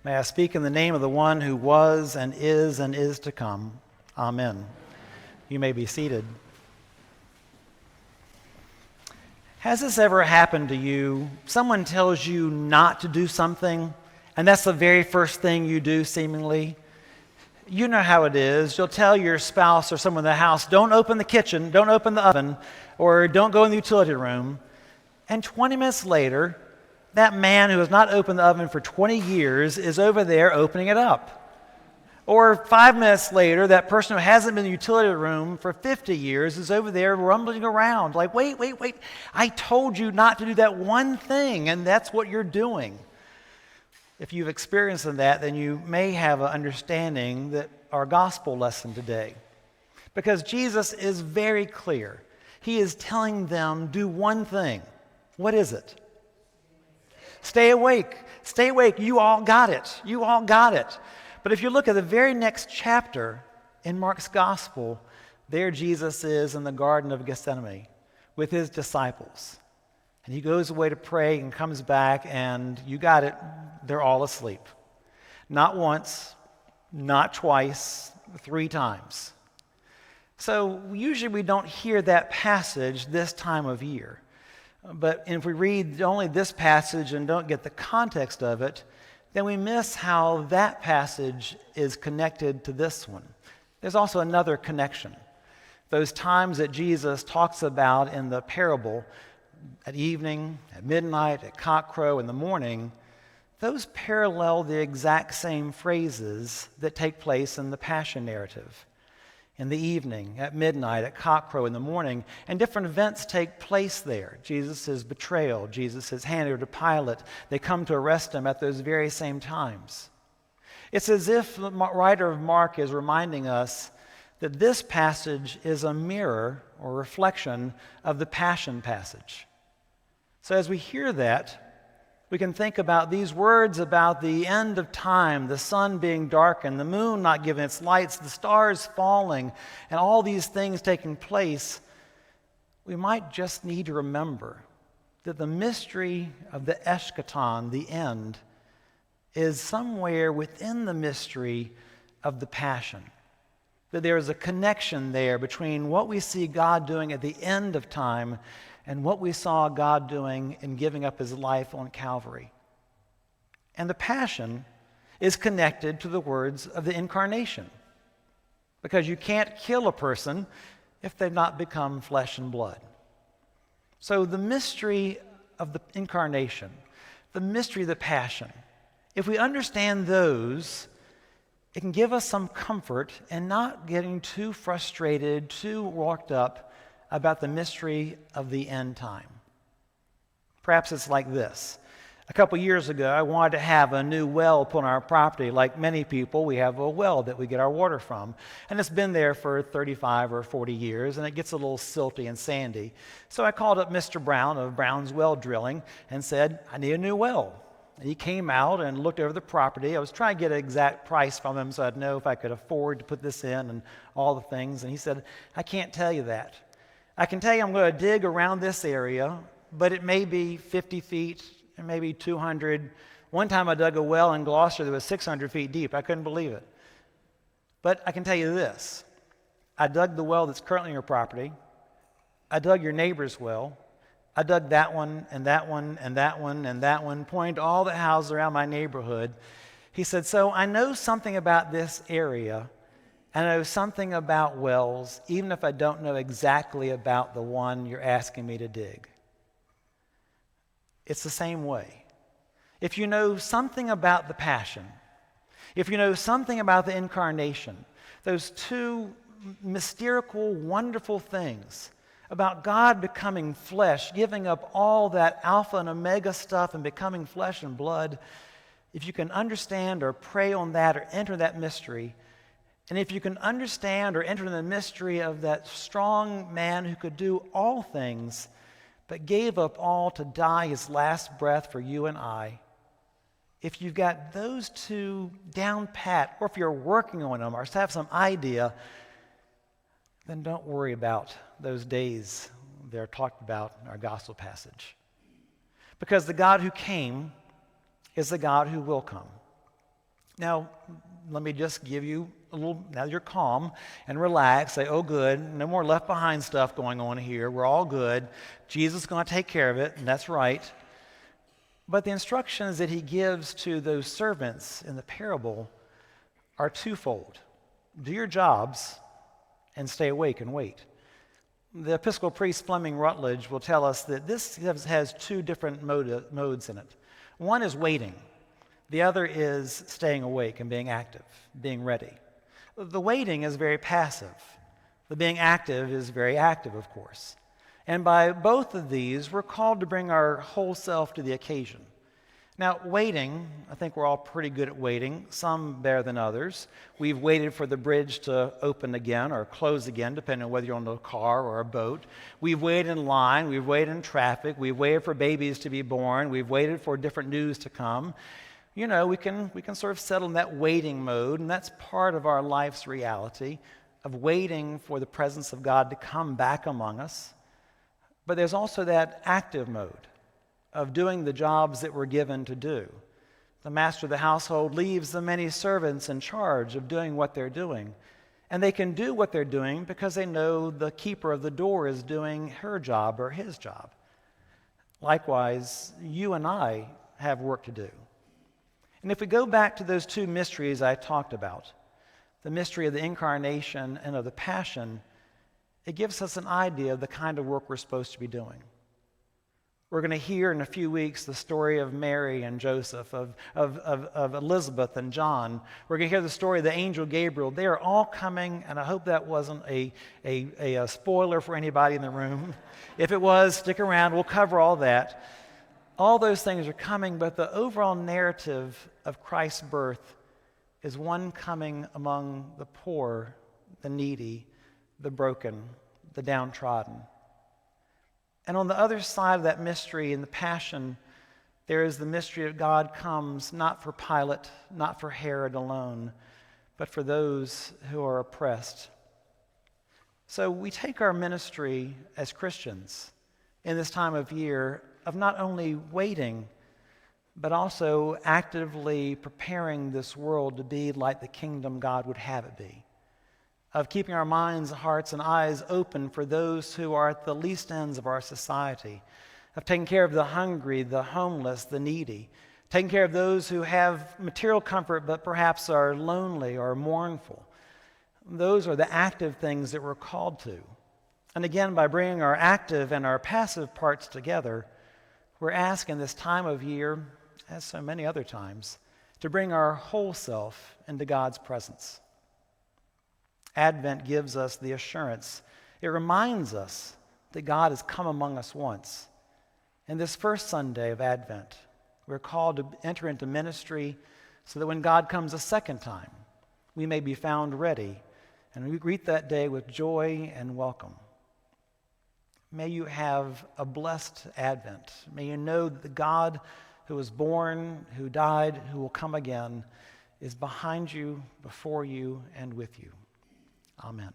May I speak in the name of the one who was and is to come. Amen. You may be seated. Has this ever happened to you? Someone tells you not to do something, and that's the very first thing you do, seemingly. You know how it is. You'll tell your spouse or someone in the house, don't open the kitchen, don't open the oven, or don't go in the utility room. And 20 minutes later, that man who has not opened the oven for 20 years is over there opening it up. Or 5 minutes later, that person who hasn't been in the utility room for 50 years is over there rumbling around like, wait, I told you not to do that one thing, and that's what you're doing. If you've experienced that, then you may have an understanding that our gospel lesson today. Because Jesus is very clear. He is telling them, do one thing. What is it? Stay awake. Stay awake. You all got it. You all got it. But if you look at the very next chapter in Mark's gospel, there Jesus is in the Garden of Gethsemane with his disciples. And he goes away to pray and comes back, and you got it, they're all asleep. Not once, not twice, 3 times. So usually we don't hear that passage this time of year. But if we read only this passage and don't get the context of it, then we miss how that passage is connected to this one. There's also another connection. Those times that Jesus talks about in the parable, at evening, at midnight, at cockcrow, in the morning, those parallel the exact same phrases that take place in the Passion narrative. In the evening, at midnight, at cockcrow, in the morning, and different events take place there. Jesus' betrayal, Jesus' handed over to Pilate. They come to arrest him at those very same times. It's as if the writer of Mark is reminding us that this passage is a mirror or reflection of the Passion passage. So as we hear that, we can think about these words about the end of time, the sun being darkened, the moon not giving its lights, the stars falling, and all these things taking place. We might just need to remember that the mystery of the eschaton, the end, is somewhere within the mystery of the Passion. That there is a connection there between what we see God doing at the end of time and what we saw God doing in giving up his life on Calvary. And the Passion is connected to the words of the Incarnation, because you can't kill a person if they've not become flesh and blood. So the mystery of the Incarnation, the mystery of the Passion, if we understand those, it can give us some comfort in not getting too frustrated, too worked up about the mystery of the end time. Perhaps it's like this. A couple years ago, I wanted to have a new well put on our property. Like many people, we have a well that we get our water from. And it's been there for 35 or 40 years, and it gets a little silty and sandy. So I called up Mr. Brown of Brown's Well Drilling and said, I need a new well. And he came out and looked over the property. I was trying to get an exact price from him so I'd know if I could afford to put this in and all the things. And he said, I can't tell you that. I can tell you I'm going to dig around this area, but it may be 50 feet, it may be 200. One time I dug a well in Gloucester that was 600 feet deep. I couldn't believe it. But I can tell you this. I dug the well that's currently on your property. I dug your neighbor's well. I dug that one and that one and that one and that one, pointing to all the houses around my neighborhood. He said, so I know something about this area, and I know something about wells, even if I don't know exactly about the one you're asking me to dig. It's the same way. If you know something about the Passion, if you know something about the Incarnation, those two mystical, wonderful things about God becoming flesh, giving up all that Alpha and Omega stuff and becoming flesh and blood, if you can understand or pray on that or enter that mystery, and if you can understand or enter the mystery of that strong man who could do all things, but gave up all to die his last breath for you and I, if you've got those two down pat, or if you're working on them or have some idea, then don't worry about those days that are talked about in our gospel passage. Because the God who came is the God who will come. Now, let me just give you a little, now you're calm and relaxed, say, oh good, no more left behind stuff going on here, we're all good, Jesus is going to take care of it, and that's right. But the instructions that he gives to those servants in the parable are twofold. Do your jobs and stay awake and wait. The Episcopal priest Fleming Rutledge will tell us that this has two different modes in it. One is waiting. The other is staying awake and being active, being ready. The waiting is very passive. The being active is very active, of course. And by both of these, we're called to bring our whole self to the occasion. Now, waiting, I think we're all pretty good at waiting, some better than others. We've waited for the bridge to open again or close again, depending on whether you're on a car or a boat. We've waited in line. We've waited in traffic. We've waited for babies to be born. We've waited for different news to come. You know, we can sort of settle in that waiting mode, and that's part of our life's reality, of waiting for the presence of God to come back among us. But there's also that active mode of doing the jobs that we're given to do. The master of the household leaves the many servants in charge of doing what they're doing. And they can do what they're doing because they know the keeper of the door is doing her job or his job. Likewise, you and I have work to do. And if we go back to those two mysteries I talked about, the mystery of the incarnation and of the passion, it gives us an idea of the kind of work we're supposed to be doing. We're going to hear in a few weeks the story of Mary and Joseph, of Elizabeth and John. We're going to hear the story of the angel Gabriel. They are all coming, and I hope that wasn't a spoiler for anybody in the room. If it was, stick around. We'll cover all that. All those things are coming, but the overall narrative of Christ's birth is one coming among the poor, the needy, the broken, the downtrodden. And on the other side of that mystery in the passion, there is the mystery of God comes not for Pilate, not for Herod alone, but for those who are oppressed. So we take our ministry as Christians in this time of year of not only waiting, but also actively preparing this world to be like the kingdom God would have it be, of keeping our minds, hearts, and eyes open for those who are at the least ends of our society, of taking care of the hungry, the homeless, the needy, taking care of those who have material comfort but perhaps are lonely or mournful. Those are the active things that we're called to. And again, by bringing our active and our passive parts together, we're asked in this time of year, as so many other times, to bring our whole self into God's presence. Advent gives us the assurance. It reminds us that God has come among us once. And this first Sunday of Advent, we're called to enter into ministry so that when God comes a second time, we may be found ready, and we greet that day with joy and welcome. May you have a blessed Advent. May you know that the God who was born, who died, who will come again, is behind you, before you, and with you. Amen.